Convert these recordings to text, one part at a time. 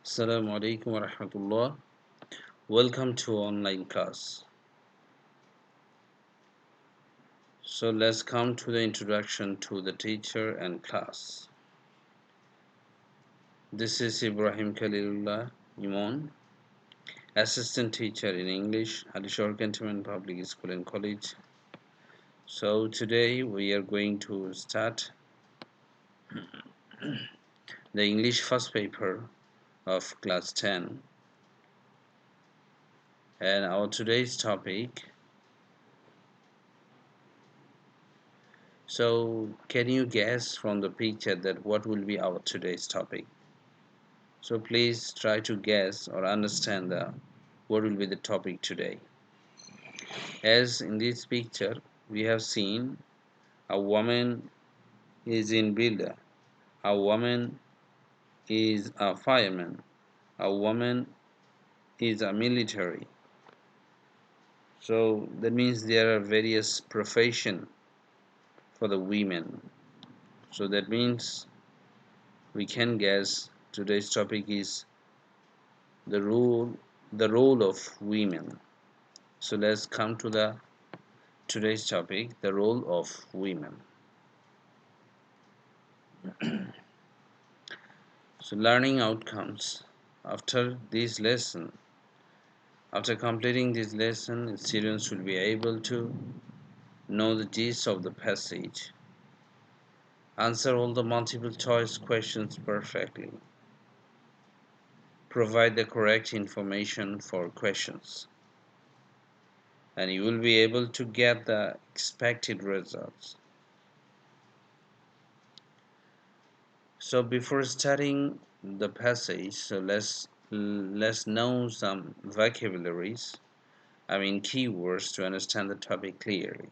Assalamu alaikum wa rahmatullah. Welcome to online class. So let's come to the introduction to the teacher and class. This is Ibrahim Khalilullah Imon, assistant teacher in English at Shore Cantonment Public School and College. So today we are going to start the English first paper of class 10, and our today's topic. So can you guess from the picture that what will be our today's topic? So please try to guess or understand what will be the topic today. As in this picture we have seen a woman is in builder, a woman is a fireman, a woman is a military. So that means there are various profession for the women. So that means we can guess today's topic is the role of women. So let's come to the today's topic, the role of women. So learning outcomes. After this lesson, after completing this lesson, students will be able to know the gist of the passage, answer all the multiple choice questions perfectly, provide the correct information for questions, and you will be able to get the expected results. So before starting the passage, so let's know some vocabularies, keywords to understand the topic clearly.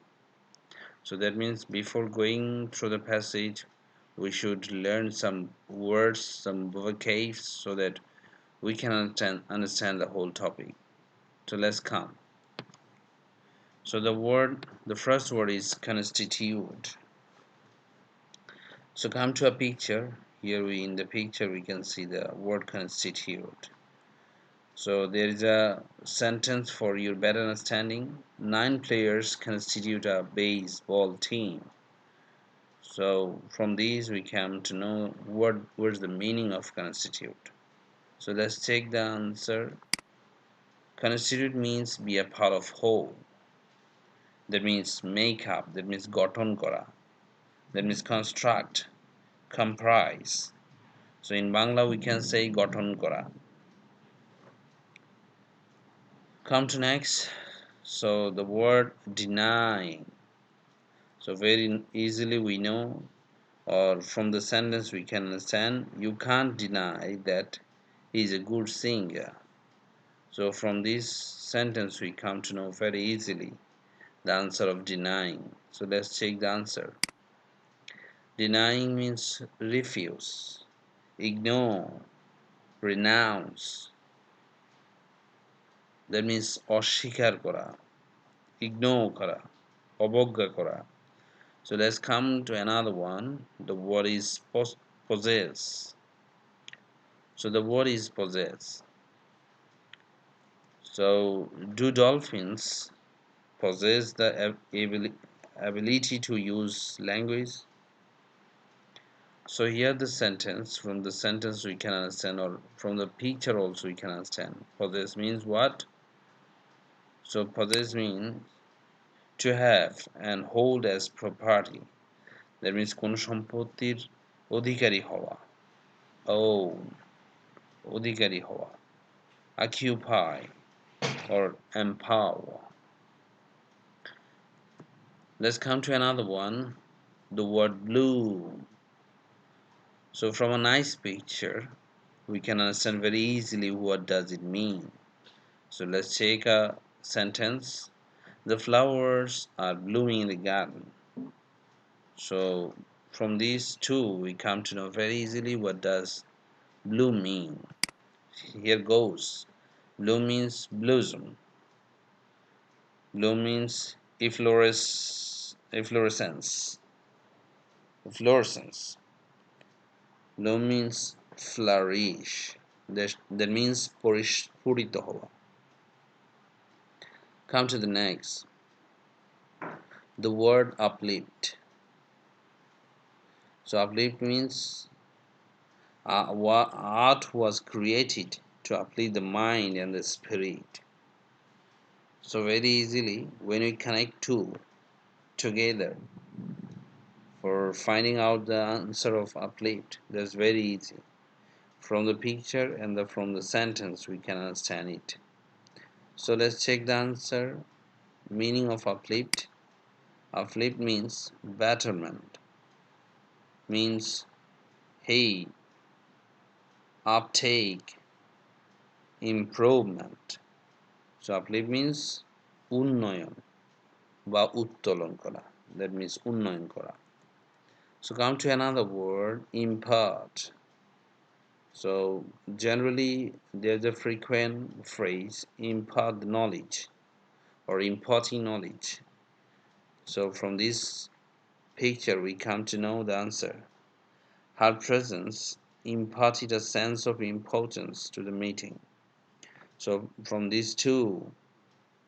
So that means before going through the passage, we should learn some words, some vocabs, so that we can understand the whole topic. So let's come. So the first word is constitute. So come to a picture. Here in the picture we can see the word constitute. So there is a sentence for your better understanding. 9 players constitute a baseball team. So from these we come to know what's the meaning of constitute. So let's take the answer. Constitute means be a part of whole. That means make up. That means গঠন করা. That means construct, comprise. So in Bangla we can say গঠন করা. Come to next. So the word denying. So very easily we know, or from the sentence we can understand, you can't deny that he is a good singer. So from this sentence we come to know very easily the answer of denying. So let's check the answer. Denying means refuse, ignore, renounce. That means অস্বীকার করা, ignore করা, অবজ্ঞা করা. So let's come to another one. The word is possess. So the word is possess. So do dolphins possess the ability to use language? So here the sentence, from the sentence we can understand, or from the picture also we can understand. Possess means what? So possess means to have and hold as property. That means কোন সম্পত্তির অধিকারী হওয়া, own, অধিকারী হওয়া, occupy or empower. Let's come to another one, the word bloom. So from a nice picture we can understand very easily what does it mean. So let's take a sentence. The flowers are blooming in the garden. So from these two we come to know very easily what does bloom mean. Here goes. Bloom means blossom. Bloom means efflorescence. Bloom means flourish. that means পরিস্ফুরিত হওয়া. Come to the next. The word uplift. So uplift means art was created to uplift the mind and the spirit. So very easily, when we connect two together for finding out the answer of uplift, that's very easy. From the picture and from the sentence we can understand it. So let's check the answer. Meaning of uplift. Uplift means betterment, means hey, uptake, improvement. So uplift means উন্নয়ন বা উত্তোলন করা. That means উন্নয়ন করা. So come to another word, impart. So generally there's a frequent phrase, impart knowledge or imparting knowledge. So from this picture we come to know the answer. Her presence imparted a sense of importance to the meeting. So from these two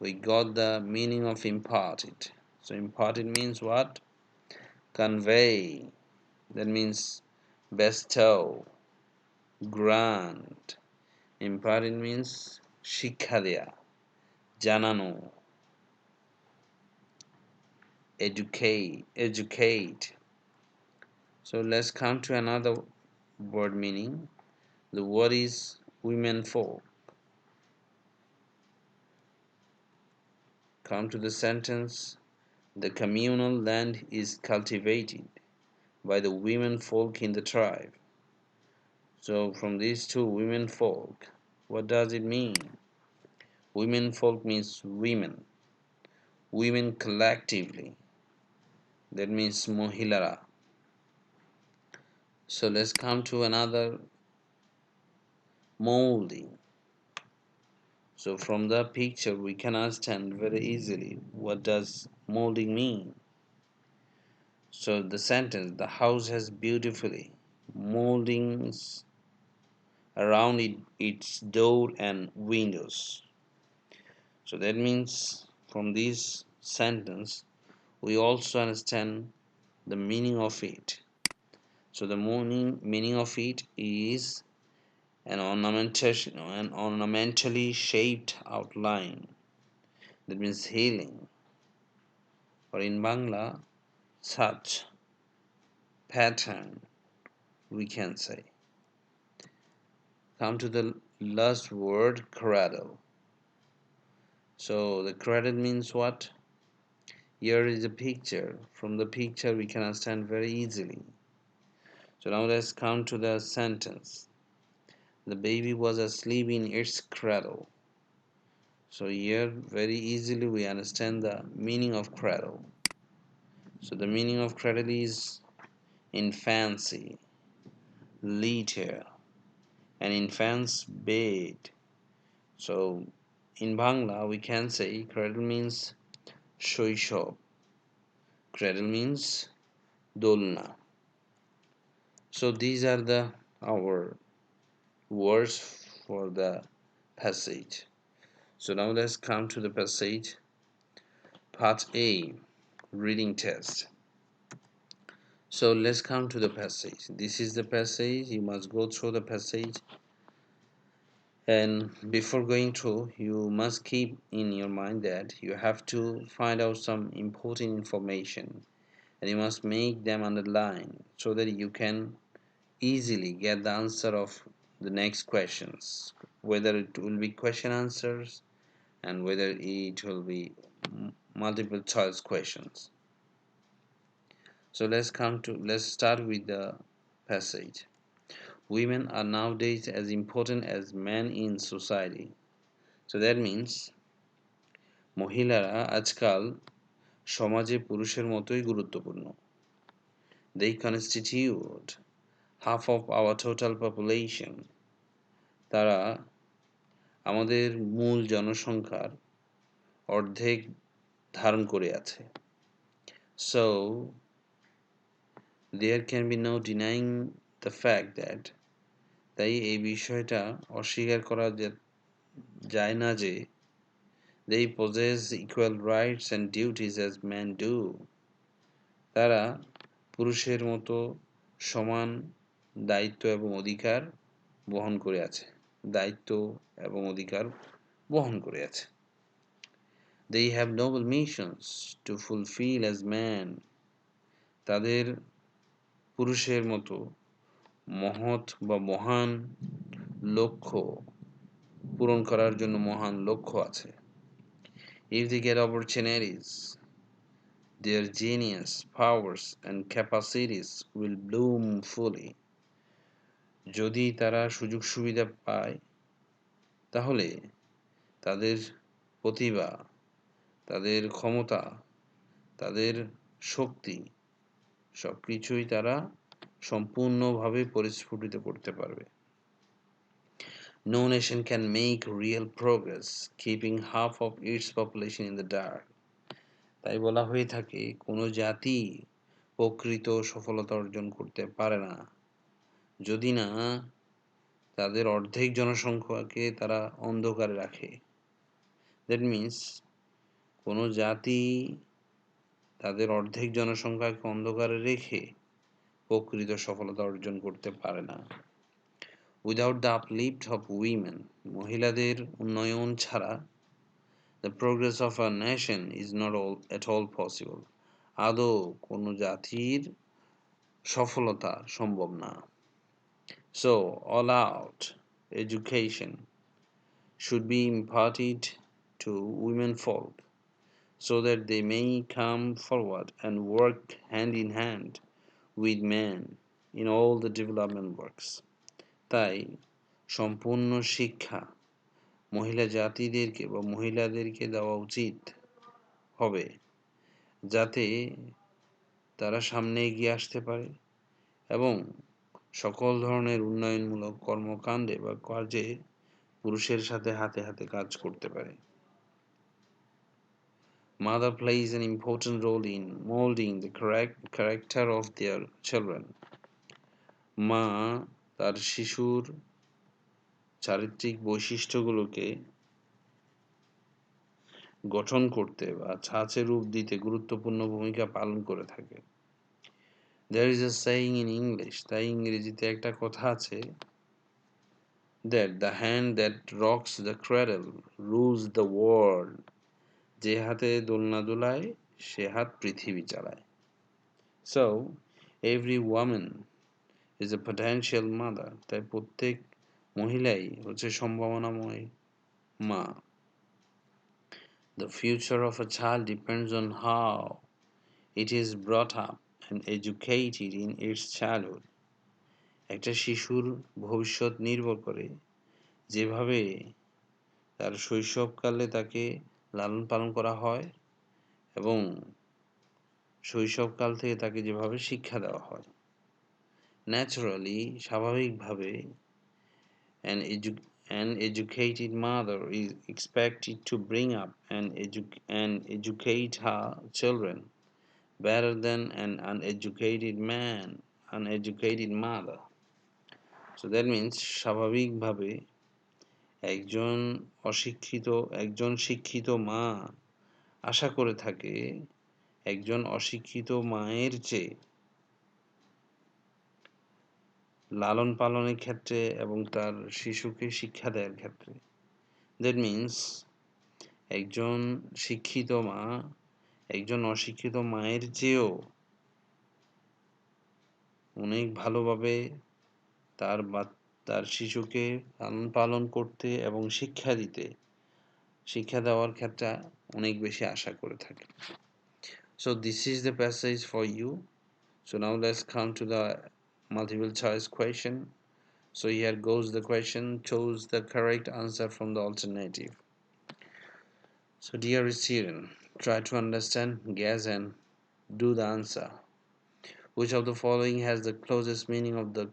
we got the meaning of imparted. So imparted means what? Convey. That means bestow, grant. Imparted means শিক্ষা দেয়া, জানানো, educate. So let's come to another word meaning. The word is women folk. Come to the sentence. The communal land is cultivated by the women folk in the tribe. So from these two, women folk, what does it mean? Women folk means women collectively. That means mohilara. So let's come to another, molding. So from the picture we can understand very easily what does molding mean. So the sentence, the house has beautifully moldings around its door and windows. So that means from this sentence we also understand the meaning of it. So the meaning of it is an ornamentally shaped outline. That means healing, or in Bangla, such pattern we can say. Come to the last word, cradle. So the cradle means what? Here is a picture. From the picture we can understand very easily. So now let's come to the sentence. The baby was asleep in its cradle. So here very easily we understand the meaning of cradle. So the meaning of cradle is infancy, litter, an infant's bed. So in Bangla we can say cradle means শৈশব. Cradle means দোলনা. So these are our words for the passage. So now let's come to the passage. Part A, reading test. So let's come to the passage. This is the passage. You must go through the passage, and before going through you must keep in your mind that you have to find out some important information, and you must make them underline so that you can easily get the answer of the next questions, whether it will be question answers and whether it will be multiple choice questions. So let's start with the passage. Women are nowadays as important as men in society. So that means মহিলারা আজকাল সমাজে পুরুষের মতোই গুরুত্বপূর্ণ. They constitute half of our total population. তারা আমাদের মূল জনসংখ্যার অর্ধেক ধারণ করে আছে. So there can be no denying the fact that তাই এই বিষয়টা অস্বীকার করা যায় না যে they possess equal rights and duties as men do. তারা পুরুষের মতো সমান দায়িত্ব এবং অধিকার বহন করে আছে। দায়িত্ব এবং অধিকার বহন করে আছে। They have noble missions to fulfill as men. তাদের পুরুষের মতো মহৎ বা মহান লক্ষ্য পূরণ করার জন্য মহান লক্ষ্য আছে। If they get opportunities, their genius, powers and capacities will bloom fully. যদি তারা সুযোগ সুবিধা পায় তাহলে তাদের প্রতিভা, তাদের ক্ষমতা, তাদের শক্তি সবকিছুই তারা সম্পূর্ণভাবে পরিস্ফুটিত করতে পারবে। No nation can make real progress keeping half of its population in the dark. তাই বলা হয়ে থাকে কোনো জাতি প্রকৃত সফলতা অর্জন করতে পারে না যদি না তাদের অর্ধেক জনসংখ্যাকে তারা অন্ধকারে রাখে। দ্যাট মিন্স কোনো জাতি তাদের অর্ধেক জনসংখ্যাকে অন্ধকারে রেখে প্রকৃত সফলতা অর্জন করতে পারে না। Without the uplift of women, মহিলাদের উন্নয়ন ছাড়া the progress of a nation is not at all possible. আদৌ কোনো জাতির সফলতা সম্ভব না। So, all out education should be imparted to women folk so that they may come forward and work hand in hand with men in all the development works. তাই সম্পূর্ণ শিক্ষা মহিলা জাতিদেরকে বা মহিলাদেরকে দেওয়া উচিত হবে যাতে তারা সামনে এগিয়ে আসতে পারে এবং সকল ধরনের উন্নয়নমূলক কর্মকাণ্ডে বা কাজে পুরুষের সাথে হাতে হাতে কাজ করতে পারে। Mother plays an important role in molding the character of their children. মা তার শিশুর চারিত্রিক বৈশিষ্ট্যগুলোকে গঠন করতে বা ছাঁচে রূপ দিতে গুরুত্বপূর্ণ ভূমিকা পালন করে থাকে। There is a saying in English, তাই ইংরেজিতে একটা কথা আছে that the hand that rocks the cradle rules the world. যে হাতে দোলনা দোলায় সে হাত পৃথিবী চালায়। So, every woman is a potential mother. তাই প্রত্যেক মহিলাই হচ্ছে সম্ভাবনাময় মা। The future of a child depends on how it is brought up and educated in its childhood. একটা শিশুর ভবিষ্যৎ নির্ভর করে যেভাবে তার শৈশবকালে তাকে লালন পালন করা হয় এবং শৈশবকাল থেকে তাকে যেভাবে শিক্ষা দেওয়া হয়। Naturally, স্বাভাবিকভাবে an educated mother is expected to bring up and educate her children better than an uneducated mother. So that means স্বাভাবিকভাবে একজন শিক্ষিত মা আশা করে থাকে একজন অশিক্ষিত মায়ের চেয়ে লালন পালনের ক্ষেত্রে এবং তার শিশুকে শিক্ষা দেওয়ার ক্ষেত্রে। দ্যাট মিন্স একজন শিক্ষিত মা একজন অশিক্ষিত মায়ের চেয়েও অনেক ভালোভাবে তার শিশুকে লালন পালন করতে এবং শিক্ষা দেওয়ার ক্ষেত্রে অনেক বেশি আশা করে থাকে। So this is the passage for you. So now let's come to the multiple choice question. So here goes the question. Choose the correct answer from the alternative. So dear student, try to understand, guess and do the answer. Which of the following has the closest meaning of the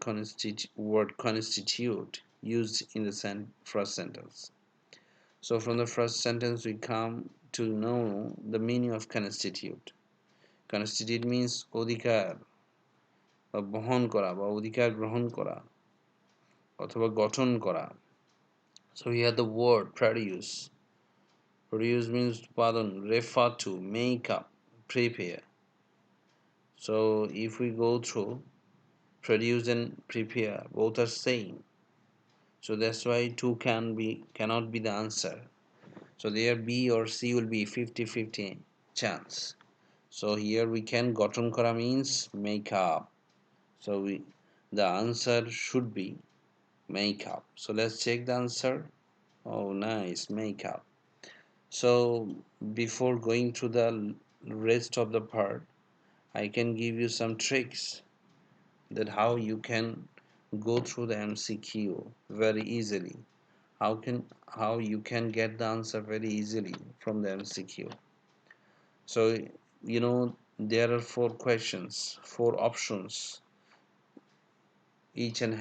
word constitute used in the first sentence? So from the first sentence we come to know the meaning of constitute. Constitute means অধিকার বা বহন করা বা অধিকার গ্রহণ করা অথবা গঠন করা. So here the word produce. Produce means উৎপাদন, refer to, make up, prepare. So if we go through, produce and prepare both are same. So that's why two cannot be the answer. So there B or C will be 50-50 chance. So here we can গঠন করা means make up. So the answer should be make up. So let's check the answer. Oh nice, make up. So before going to the rest of the part, I can give you some tricks that how you can go through the MCQ very easily. How you can get the answer very easily from the MCQ. So there are four questions, four options, each and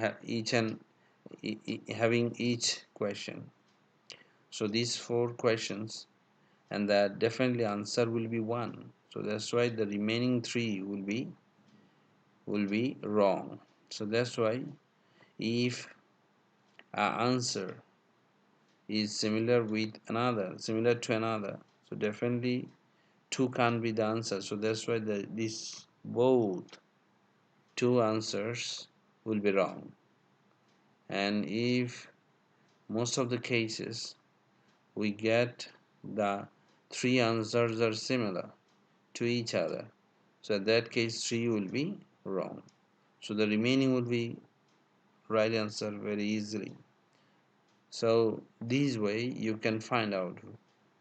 having each question. So these four questions, and that definitely answer will be one. So that's why the remaining three will be wrong. So that's why if an answer is similar to another, so definitely two can't be the answer. So that's why this both two answers will be wrong. And if most of the cases we get the three answers are similar to each other, so in that case three will be wrong. So the remaining will be right answer very easily. So this way you can find out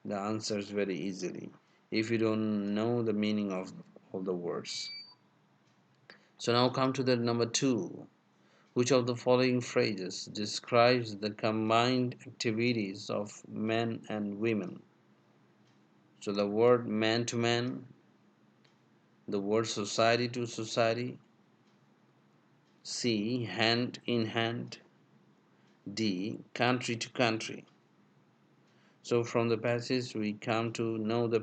the answers very easily if you don't know the meaning of the words. So now come to the number 2. Which of the following phrases describes the combined activities of men and women? So the word man to man, the word society to society, C hand in hand, D country to country. So from the passage we come to know the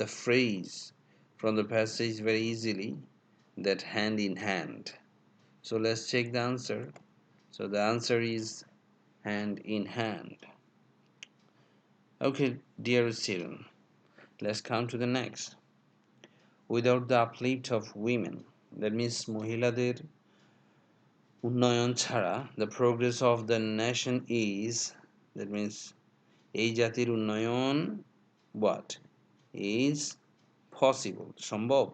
phrase from the passage very easily, that hand in hand. So let's check the answer. So the answer is hand in hand. Okay, dear student, let's come to the next. Without the uplift of women, that means মহিলাদের উন্নয়ন ছাড়া, the progress of the nation is, that means এই জাতির উন্নয়ন what is possible, সম্ভব,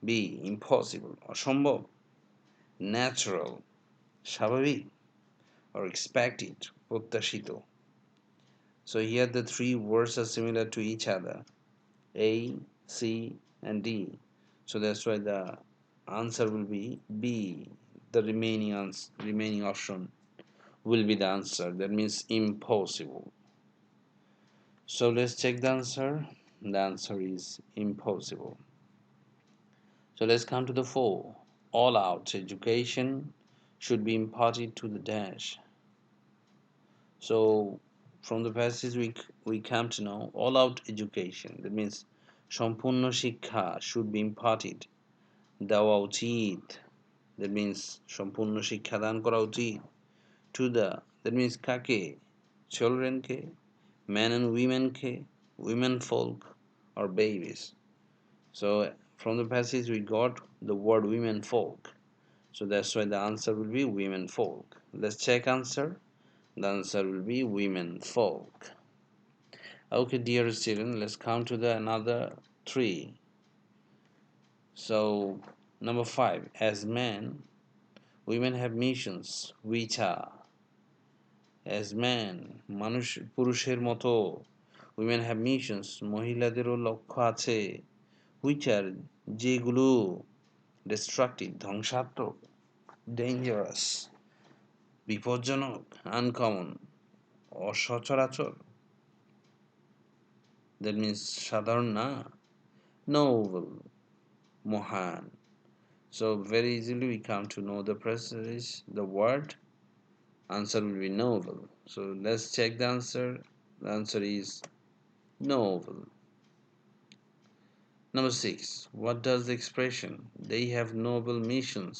B impossible, অসম্ভব, natural, স্বাভাবিক, or expected, প্রত্যাশিত. So here the three words are similar to each other, A, C, and D. So that's why the answer will be B. The remaining option will be the answer. That means impossible. So let's check the answer. The answer is impossible. So let's come to the 4. All out education should be imparted to the dash. So from the passage we come to know all out education, that means সম্পূর্ণ শিক্ষা should be imparted, দেওয়া উচিত, that means সম্পূর্ণ শিক্ষা দান করা উচিত, to the, that means কাকে, children K, men and women K, women folk or babies. So from the passage we got the word women folk, so that's why the answer will be women folk. Let's check answer. The answer will be women folk. Okay, dear student, let's come to the another 3. So number 5, as men, women have missions which are, as men মানুষ পুরুষের মতো, women have missions মহিলাদেরও লক্ষ্য আছে, which are যেগুলো destructive ধ্বংসাত্মক, dangerous বিপজ্জনক, uncommon অসচরাচর, that means সাধারণ না, novel মহান. So very easily we come to know the passage, the word answer will be novel. So let's check the answer. The answer is novel. Number 6, what does the expression they have noble missions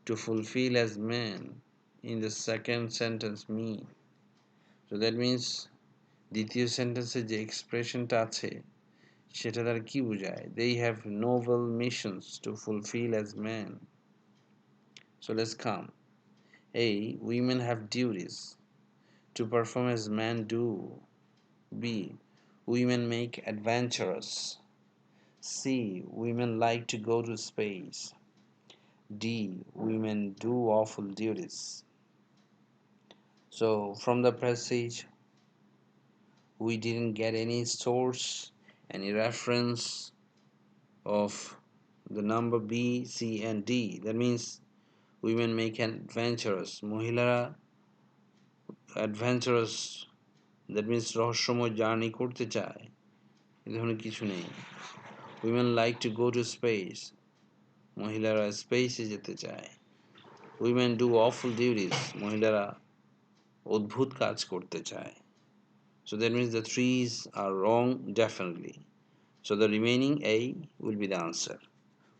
to fulfill as men in the second sentence mean? So that means দ্বিতীয় সেন্টেন্সে যে এক্সপ্রেশনটা আছে সেটা তার কি বোঝায়? They have noble missions to fulfill as men. So let's come. A. Women have duties to perform as men do. B. Women make adventurous. C. Women like to go to space. D. Women do awful duties. So from the passage we didn't get any source, any reference of the number B, C and D. That means women make adventurous. মহিলারা adventurous, that means রহস্যময় journey করতে চায়, এ ধরনের কিছু নেই। women like to go to space, মহিলারা স্পেসে যেতে চায়। women do awful duties, মহিলারা অদ্ভুত কাজ করতে চায়। So that means the threes are wrong definitely. So the remaining A will be the answer.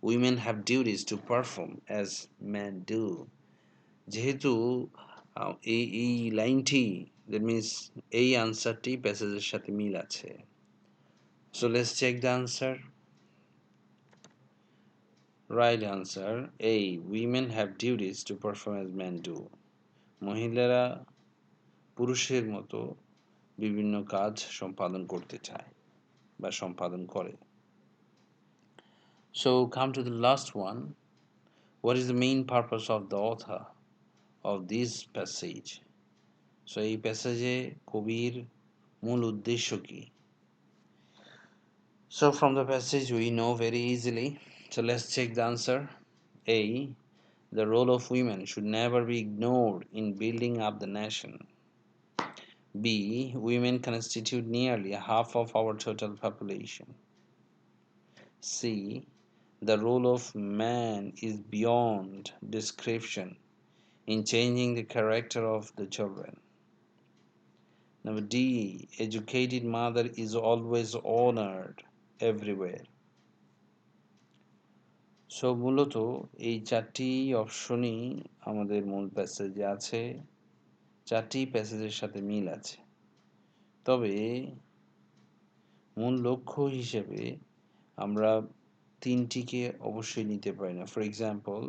Women have duties to perform as men do. যেহেতু এই লাইনটি, that means এই আনসারটি প্যাসেজের সাথে মিল আছে। So let's check the answer. Right answer A. Women have duties to perform as men do. মহিলারা পুরুষের মতো বিভিন্ন কাজ সম্পাদন করতে চায় বা সম্পাদন করে। So come to the last one. What is the main purpose of the author of this passage? So এই প্যাসেজে কবির মূল উদ্দেশ্য কি? So from the passage we know very easily. So let's check the answer. A. The role of women should never be ignored in building up the nation. B. Women constitute nearly half of our total population. C. The role of man is beyond description in changing the character of the children. Number D. Educated mother is always honored everywhere. So মূলত এই চারটি অপশনই আমাদের মূল প্যাসেজে আছে, চারটি প্যাসেজের সাথে মিল আছে। তবে মূল লক্ষ্য হিসেবে আমরা তিনটিকে অবশ্যই নিতে পারি না। For example,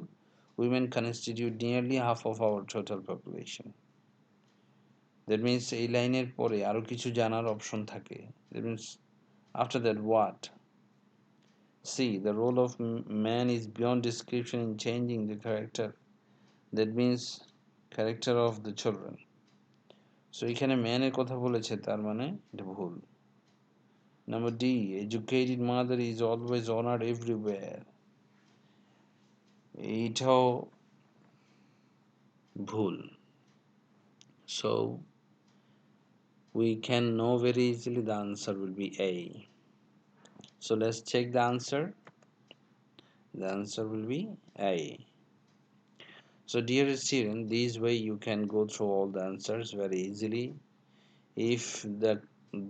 women constitute nearly half of our total population. That means এই লাইনের পরে আরো কিছু জানার অপশন থাকে। That means after that what? C. The role of man is beyond description in changing the character. That means character of the children. So এখানে ম্যানের কথা বলেছে, তার মানে এটা ভুল। Number D. Educated mother is always honored everywhere. এইটাও ভুল। So we can know very easily the answer will be A. So let's check the answer. The answer will be A. So dear student, this way you can go through all the answers very easily. If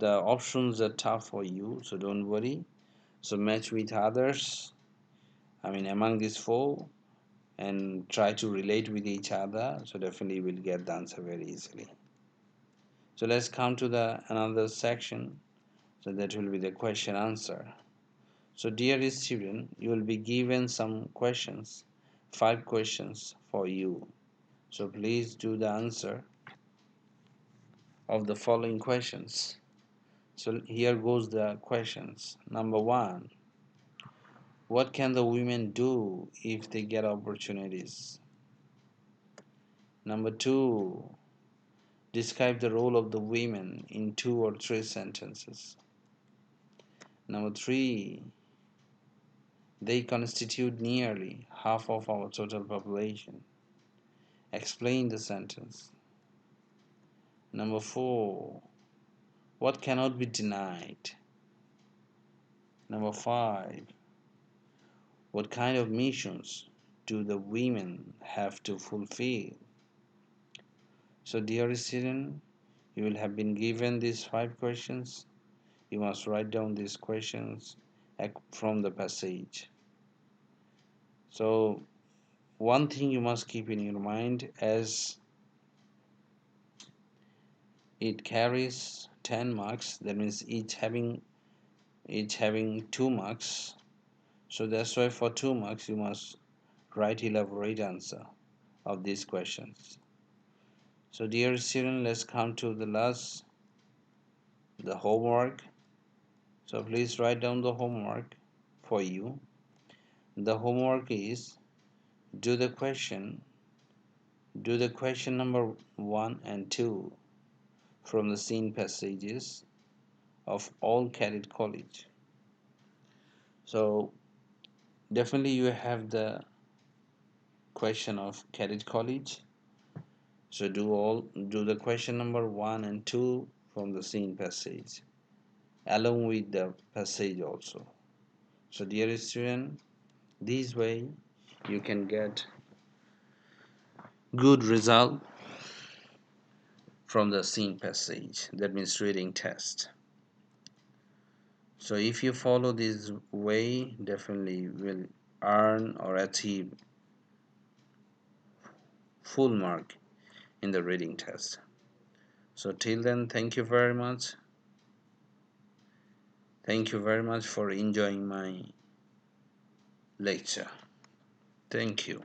the options are tough for you, so don't worry. So match with others, I mean among these four, and try to relate with each other, so definitely you will get the answer very easily. So let's come to the another section, so that will be the question answer. So dear student, you will be given some questions, 5 questions for you. So please do the answer of the following questions. So here goes the questions. Number 1. What can the women do if they get opportunities? Number 2. Describe the role of the women in 2 or 3 sentences. Number 3. They constitute nearly half of our total population. Explain the sentence. Number 4. What cannot be denied? Number 5. What kind of missions do the women have to fulfill? So dear student, you will have been given these 5 questions. You must write down these questions from the passage. So one thing you must keep in your mind, as it carries 10 marks, that means each having 2 marks. So that's why for 2 marks you must write elaborate answer of these questions. So dear student, let's come to the homework. So please write down the homework for you. The homework is do the question number 1 and 2 from the scene passages of all cadet college. So definitely you have the question of cadet college. So do the question number 1 and 2 from the scene passage along with the passage also. So dear student, this way you can get good result from the scene passage, that means reading test. So if you follow this way, definitely will earn or achieve full mark in the reading test. So till then, thank you very much. Thank you very much for enjoying my lecture. Thank you.